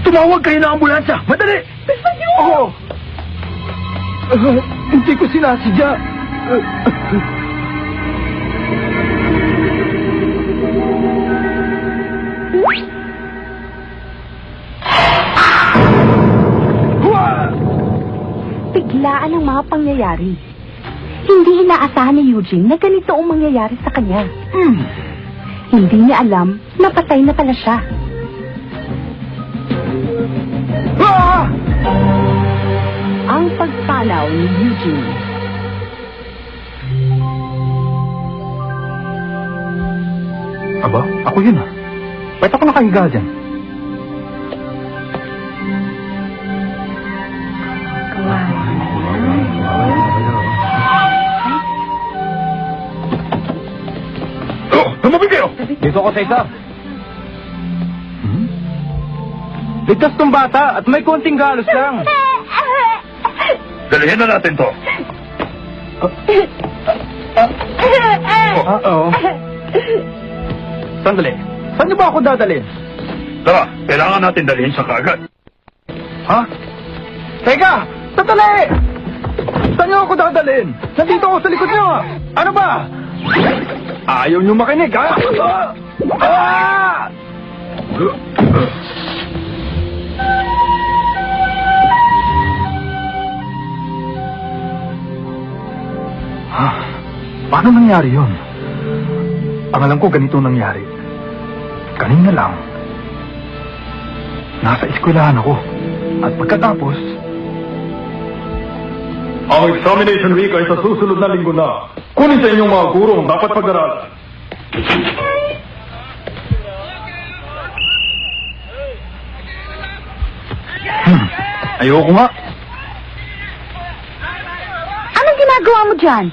Tumawag kayo ng ambulansya! Madali! Bilisan niyo! Oo! Hindi ko sinasadya. Biglaan ang mga pangyayari. Hindi inaasahan ni Eugene na ganito ang mangyayari sa kanya. Hindi niya alam na patay na pala siya. Ang pagpalaw ni Eugene. Aba, ako yun ah. Ba't ako nakahiga dyan? Tumapit kayo! Dito ako sa isa. Ligtas tong bata at may konting galos lang. Dalihin na natin to. Oo. Sandali. Saan niyo ba ako dadalhin? Tara, kailangan natin dalhin siya kaagad. Ha? Teka! Sandali! Saan niyo ako dadalhin? Nandito ako sa likod niyo. Ano ba? Ayaw niyo makinig, ha? Paano nangyari yun? Ang alam ko ganito nangyari. Kanina lang. Nasa eskwelahan ako. At pagkatapos... Ang examination week ay sa susunod na linggo na. Kunin sa inyong mga guro ang dapat pag-aralan. Ayoko nga. Anong ginagawa mo dyan?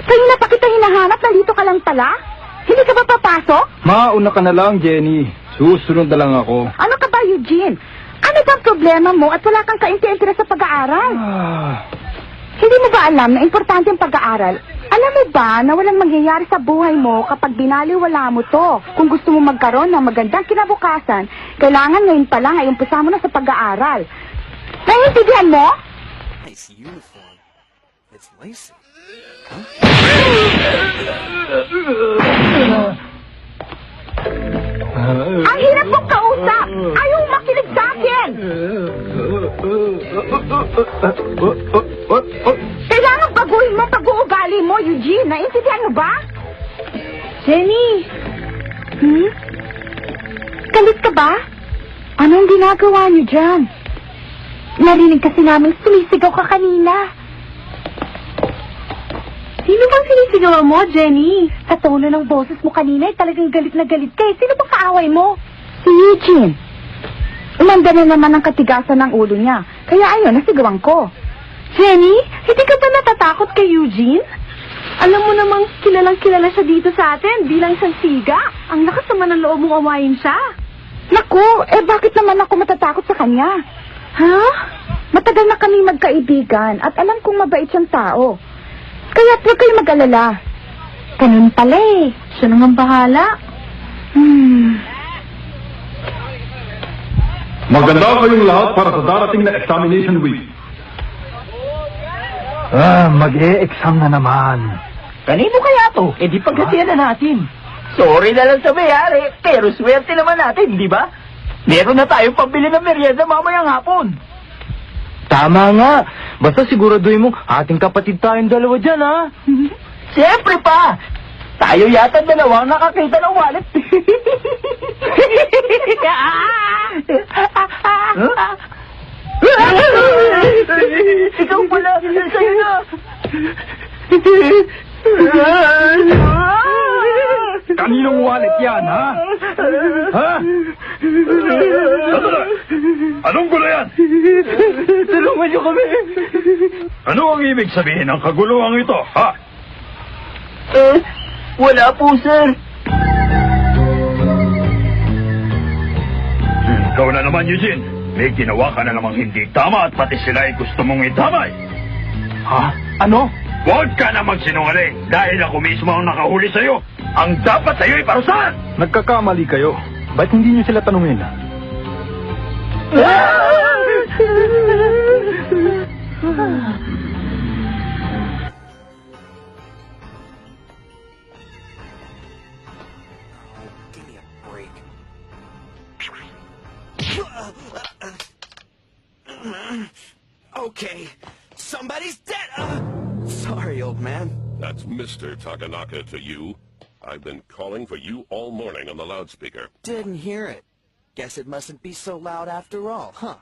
Kanina pa kita hinahanap, nandito ka lang pala? Hindi ka ba papasok? Mauna ka na lang, Jenny. Susunod na lang ako. Ano ka ba, Eugene? Ano bang problema mo at wala kang kainti-interes sa pag-aaral? Hindi mo ba alam na importante ang pag-aaral? Alam mo ba na walang mangyayari sa buhay mo kapag binaliwala mo to? Kung gusto mo magkaroon ng magandang kinabukasan, kailangan ngayon pa lang ay umpisa mo na sa pag-aaral. Naiintindihan mo? Nice uniform. It's lacy. Ang hirap mong kausap! Ayaw makinig sa akin! Kailangan baguhin mo ang pag-uugali mo, Eugene. Naintindihan mo ba? Jenny! Galit ka ba? Anong ginagawa niyo dyan? Narinig kasi namin sumisigaw ka kanina. Sino bang sinisigawan mo, Jenny? Sa tono ng boses mo kanina ay talagang galit na galit ka eh. Sino bang kaaway mo? Si Eugene. Umanda na naman ang katigasan ng ulo niya. Kaya ayun, nasigawan ko. Jenny, hindi ka ba natatakot kay Eugene? Alam mo namang kilalang-kilala siya dito sa atin bilang isang siga. Ang lakas naman ng loob mong awayin siya. Naku, bakit naman ako matatakot sa kanya? Ha? Matagal na kami magkaibigan at alam kong mabait siyang tao. Kaya huwag kayo mag-alala. Ganun pala eh. Siya nang bahala. Maganda kayong lahat para sa darating na examination week. Mag-e-exam na naman. Kanino kaya to? Di paghatian na natin. Sorry na lang sa mayari, pero swerte naman natin, di ba? Meron na tayong pambili ng merienda mamayang hapon. Tama nga. Basta siguraduhin mo, ating kapatid tayong dalawa dyan, ha? Siyempre pa! Tayo yata dalawa nakakita ng wallet. Ikaw pala! Sa'yo na! Kaninong wallet yan, ha? Ha? Sandali! Anong gulo yan? Tulungan niyo kami! Ano ang ibig sabihin ng kaguluhang ito, ha? Wala po, sir. Ikaw na naman, Eugene. May ginawa ka na namang hindi tama at pati sila ay gusto mong itamay. Ha? Ano? Huwag ka na magsinungaling dahil ako mismo ang nakahuli sa'yo. Ang dapat sa'yo ay parusahan! Nagkakamali kayo. Ba't hindi niyo sila tanungin? Give me a break. Okay, somebody's dead. Sorry, old man. That's Mr. Takanaka to you. I've been calling for you all morning on the loudspeaker. Didn't hear it. Guess it mustn't be so loud after all, huh?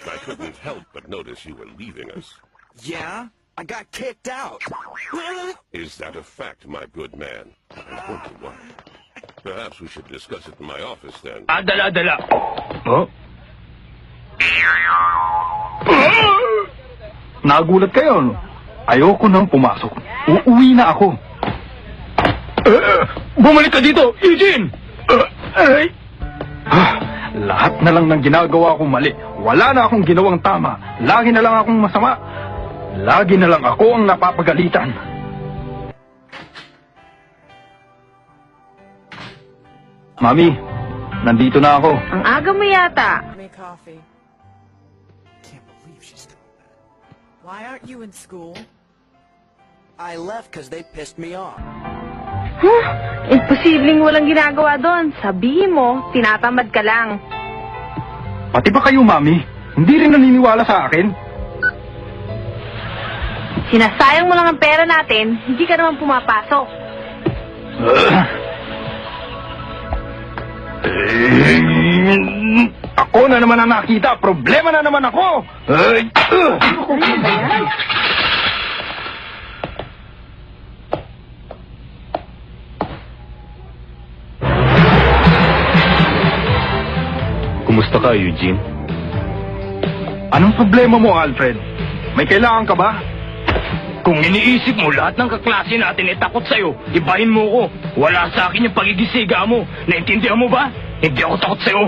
I couldn't help but notice you were leaving us. Yeah, I got kicked out. Is that a fact, my good man? I wonder why. Perhaps we should discuss it in my office then. Dala. Oh? Nagulat kayo, no? Ayoko nang pumasok. Uuwi na ako. Bumalik ka dito, Eugene! Lahat na lang ng ginagawa kong mali. Wala na akong ginawang tama. Lagi na lang akong masama. Lagi na lang ako ang napapagalitan. Mami, nandito na ako. Ang aga mo yata. Me coffee. Can't believe she's doing that. Why aren't you in school? I left because they pissed me off. Huh? Imposibleng walang ginagawa doon. Sabihin mo, tinatamad ka lang. Pati ba kayo, Mami? Hindi rin naniniwala sa akin? Sinasayang mo lang ang pera natin, hindi ka naman pumapasok. Ako na naman ang nakita. Problema na naman ako. Ano ba yan? Kumusta ka, Eugene? Anong problema mo, Alfred? May kailangan ka ba? Kung iniisip mo lahat ng kaklase natin ay takot sa'yo, ibahin mo ko. Wala sa akin yung pagigisiga mo. Naintindihan mo ba? Hindi ako takot sa'yo.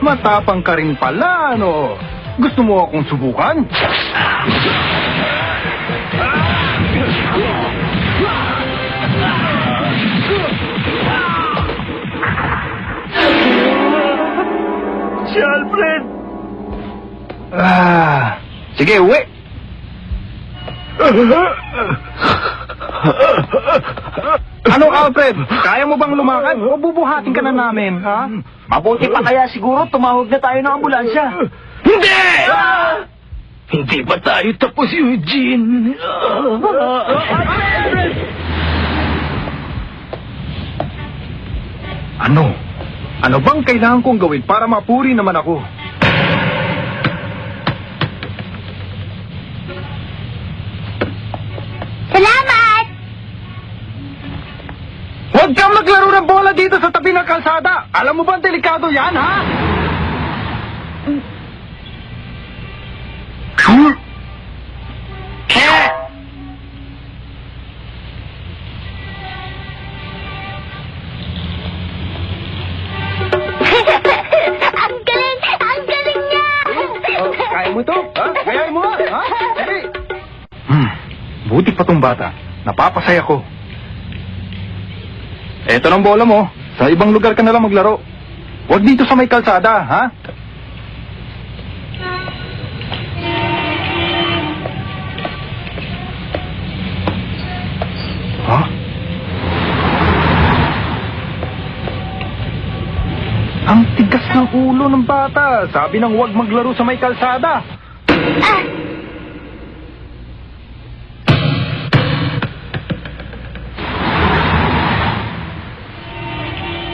Matapang ka rin pala, ano? Gusto mo akong subukan? Si Alfred! Sige, uwi! Ano, Alfred? Kaya mo bang lumakad? O bubuhatin ka na namin, ha? Mabuti pa kaya siguro tumawag na tayo ng ambulansya. Hindi! Hindi pa tayo tapos, Eugene. Ano? Ano bang kailangan kong gawin para mapuri naman ako? Salamat! Huwag kang maglaro ng bola dito sa tabi ng kalsada! Alam mo ba delikado yan, ha? Ang galing! Ang galing niya! Kaya mo ito? Ha? Kaya mo, ha? Sige! Buti pa tong bata. Napapasaya ko. Eto ng bola mo. Sa ibang lugar ka na lang maglaro. Huwag dito sa may kalsada, ha? Ha? Ang tigas ng ulo ng bata. Sabi nang huwag maglaro sa may kalsada.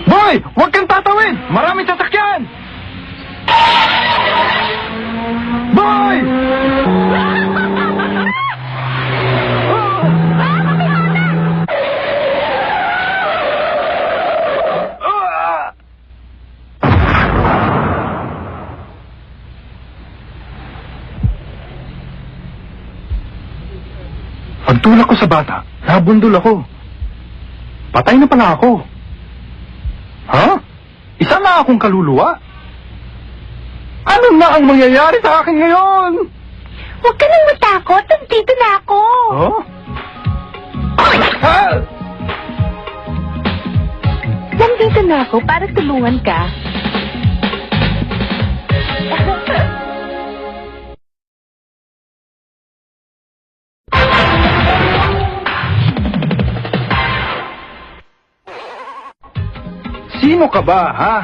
Boy! Huwag kang tatawid! Maraming sasakyan! Pagtulak ko sa bata, nabundol ako. Patay na pala ako. Ha? Isa na akong kaluluwa? Ano na ang mangyayari sa akin ngayon? Huwag ka nang matakot. Nandito na ako. Huh? Ha? Nandito na ako para tulungan ka. Sino ka ba, ha?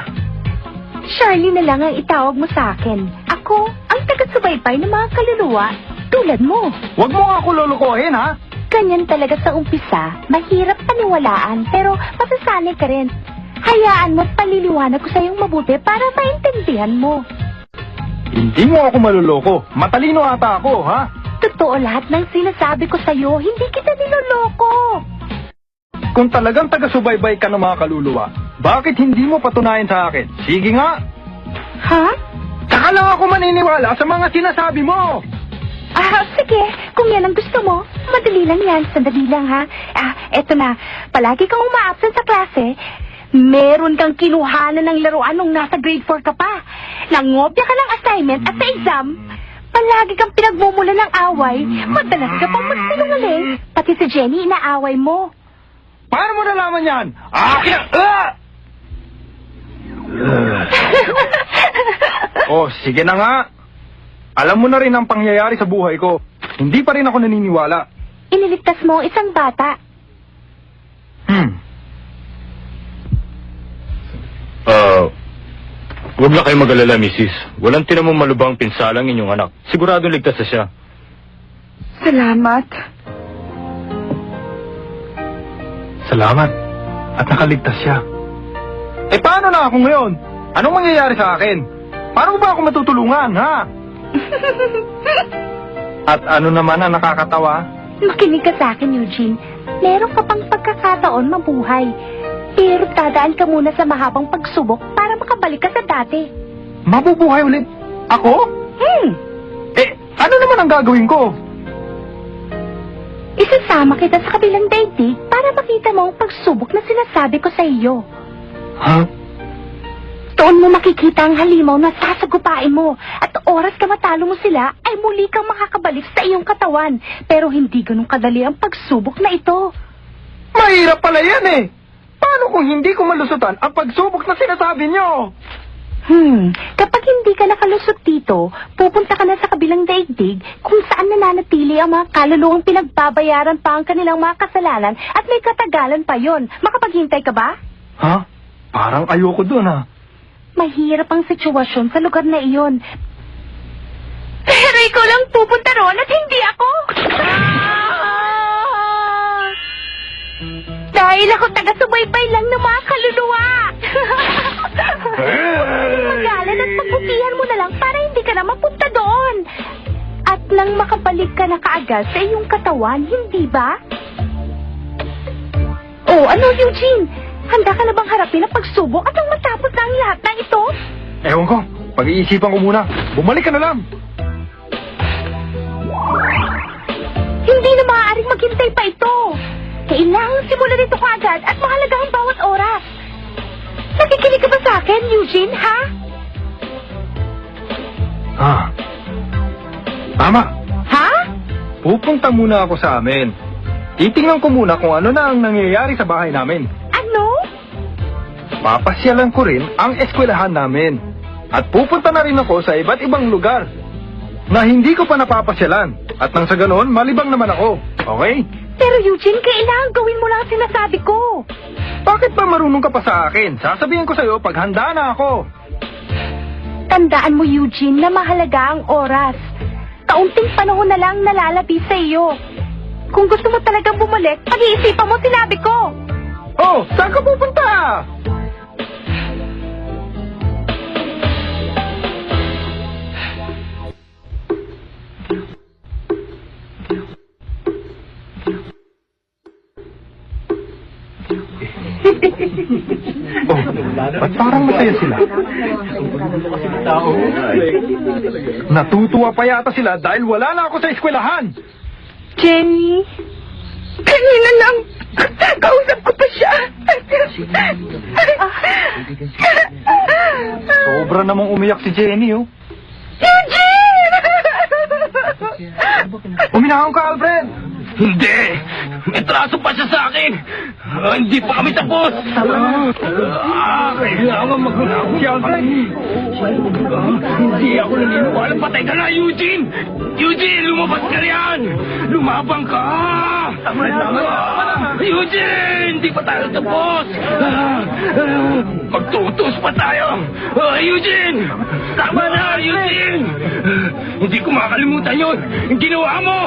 Charlie na lang ang itawag mo sa akin. Ako, ang taga-subaybay ng mga kaluluwa, tulad mo. Huwag mo nga ako lulukohin, ha? Ganyan talaga sa umpisa, mahirap paniwalaan, pero masasanay ka rin. Hayaan mo't paliliwanag ko sa'yong mabuti para maintindihan mo. Hindi mo ako maluloko. Matalino ata ako, ha? Totoo lahat ng sinasabi ko sa'yo, hindi kita niloloko. Kung talagang taga-subaybay ka ng mga kaluluwa, bakit hindi mo patunayan sa akin? Sige nga. Ha? Saka lang ako maniniwala sa mga sinasabi mo. Sige. Kung yan ang gusto mo, madali lang yan. Sandali lang, ha? Eto na. Palagi kang uma-absent sa klase. Meron kang kinuhanan ng laruan nung nasa grade 4 ka pa. Nangopya ka ng assignment at sa exam, palagi kang pinagmumula ng away. Madalas ka pang magsinungaling. Pati si Jenny, inaaway mo. Paano mo nalaman yan? Akin! Oh, sige na nga. Alam mo na rin ang pangyayari sa buhay ko. Hindi pa rin ako naniniwala. Iniligtas mo ang isang bata. Huwag na kayo mag-alala, misis. Walang tinamong malubhang pinsalang inyong anak. Siguradong ligtas na siya. Salamat. Salamat. At nakaligtas siya. Eh, paano na ako ngayon? Anong mangyayari sa akin? Paano ba ako matutulungan, ha? At ano naman ang nakakatawa? Makinig ka sa akin, Eugene. Meron ka pang pagkakataon mabuhay. Pero dadaan ka muna sa mahabang pagsubok para makabalik ka sa dati. Mabubuhay ulit? Ako? Eh, ano naman ang gagawin ko? Isasama kita sa kabilang daigdig para makita mo ang pagsubok na sinasabi ko sa iyo. Ha? Doon mo makikita ang halimaw na sasagupain mo at oras ka matalo mo sila ay muli kang makakabalik sa iyong katawan. Pero hindi ganun kadali ang pagsubok na ito. Mahirap pala yan eh. Paano kung hindi ko malusutan ang pagsubok na sinasabi nyo? Kapag hindi ka nakalusot dito, pupunta ka na sa kabilang daigdig kung saan nananatili ang mga kaluluwang pinagbabayaran pa ang kanilang mga kasalanan at may katagalan pa yon. Makapaghintay ka ba? Ha? Parang ayoko dun, ha? Mahirap ang sitwasyon sa lugar na iyon. Pero ikaw lang pupunta roon at hindi ako. Dahil ako taga-subaybay lang ng mga kaluluwa. Magalan at pagbutihan mo na lang para hindi ka na mapunta doon. At nang makabalik ka na kaagad sa iyong katawan, hindi ba? Oh, ano, Eugene? Handa ka na bang harapin ang pagsubok at ang matapos na ang lahat ng ito? Ewan ko. Pag-iisipan ko muna. Bumalik ka na lang. Hindi na maaaring maghintay pa ito. Kailangan simulan ito kaagad at mahalaga ang bawat oras. Nakikinig ka ba sa akin, Eugene, ha? Tama. Ha? Pupunta muna ako sa amin. Titingnan ko muna kung ano na ang nangyayari sa bahay namin. Ano? Papasyalan ko rin ang eskwelahan namin. At pupunta na rin ako sa iba't ibang lugar na hindi ko pa napapasyalan. At nang sa ganoon, malibang naman ako. Okay? Pero Eugene, kailangan gawin mo lang ang sinasabi ko. Bakit ba marunong ka pa sa akin? Sasabihin ko sa'yo pag handa na ako. Tandaan mo, Eugene, na mahalaga ang oras. Kaunting panahon na lang nalalabi sa iyo. Kung gusto mo talagang bumalik, pag-iisipan mo sinabi ko. Oh, saan ka pupunta? Oh, ba't parang masaya sila? Natutuwa pa yata sila dahil wala na ako sa eskwelahan. Jenny, Kanina lang. Kausap ko pa siya. Sobra namang umiyak si Jenny, oh. Eugene! Uminahon ka, Alfred! Hindi! May traso pa siya sa akin! Hindi pa kami tapos! Kailangan mag-unahon siya, Alfred! Hindi ako naniniwala. Patay ka na, Eugene! Eugene, lumabas ka riyan! Lumabang ka! Eugene! Hindi pa tayo tapos! Magtutos pa tayo! Eugene! Tama na, Eugene! Hindi ko makalimutan yun! Yung ginawa mo!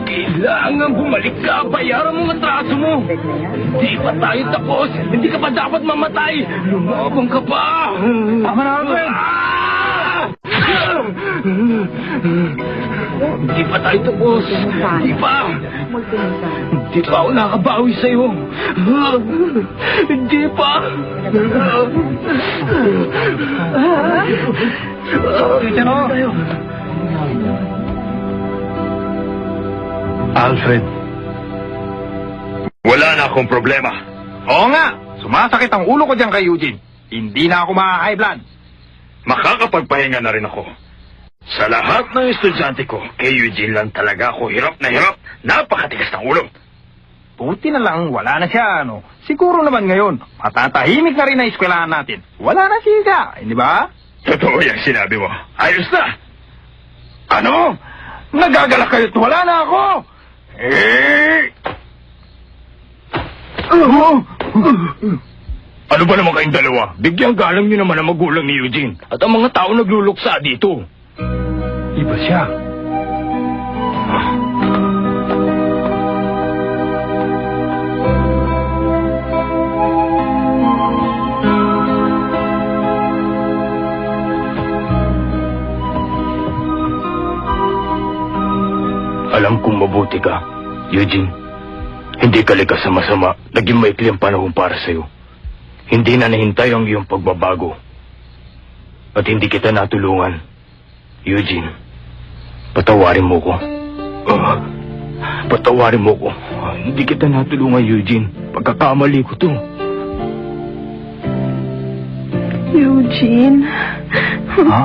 Kailangan bumalik ka, bayaran mo ang atraso mo. Hindi pa tayo tapos. Hindi ka pa dapat mamatay. Lumabang ka pa. Tama na, Alfred. Hindi pa tayo tapos. Hindi pa. Hindi pa ako nakabawi sa'yo. Hindi pa. Alfred. Wala na akong problema. Oo nga, sumasakit ang ulo ko dyan kay Eugene. Hindi na ako maka-high blood. Makakapagpahinga na rin ako. Sa lahat ng estudyante ko, kay Eugene lang talaga ako hirap na hirap. Napakatigas ng ulo. Buti na lang, wala na siya, ano. Siguro naman ngayon, matatahimik na rin ang eskwelahan natin. Wala na siya, hindi ba? Totoo yung sinabi mo. Ayos na. Ano? Nagagalak kayo't wala na ako! Ano ba naman kayong dalawa? Bigyang galang nyo naman ang magulang ni Eugene. At ang mga tao nagluluksa dito. Iba siya. Alam kong mabuti ka, Eugene. Hindi ka likas sa masama. Naging maikli ang panahon para sa'yo. Hindi na nahintay ang iyong pagbabago. At hindi kita natulungan. Eugene, patawarin mo ko. Patawarin mo ko. Hindi kita natulungan, Eugene. Pagkakamali ko to. Eugene? Ha?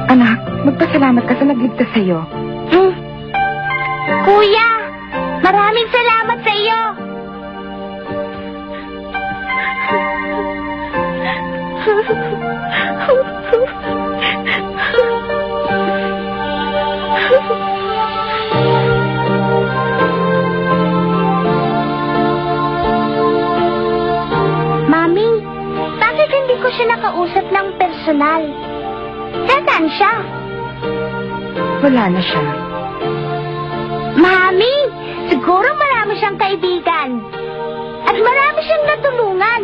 Anak, magpasalamat ka sa nagligtas sa'yo. Kuya, maraming salamat sa iyo. Mami, bakit hindi ko siya nakausap ng personal? Nasaan siya? Wala na siya. Mami, siguro marami siyang kaibigan. At marami siyang natulungan.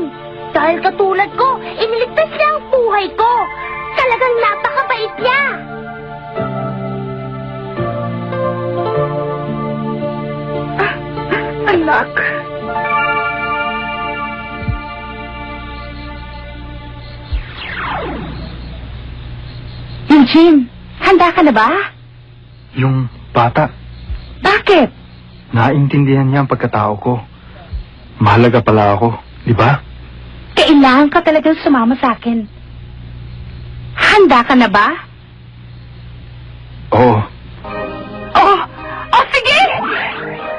Dahil katulad ko, iniligtas niya ang buhay ko. Talagang napakabait niya. Anak. Eugene, handa ka na ba? Yung bata, Bakit? naintindihan niya ang pagkatao ko. Mahalaga pala ako, di ba? Kailangan ka talagang sumama sa akin. Handa ka na ba? Oo. Oh! Oh, sige!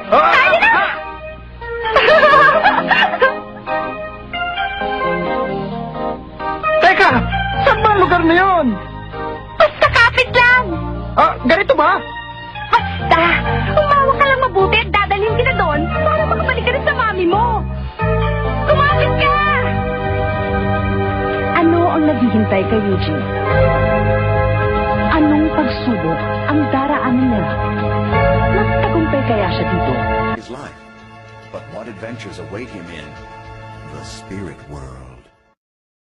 Tayo na! Teka! Saan ba ang lugar na yun? Basta kapit lang! Ganito ba? Basta! Umawa ka lang mabuti at dadalhin kita doon para makabalik ka rin sa mami mo. Kumapit ka! Ano ang naghihintay kay Eugene? Anong pagsubok ang daraanan nila? Magtagumpay kaya siya dito? His life, but what adventures await him in the spirit world.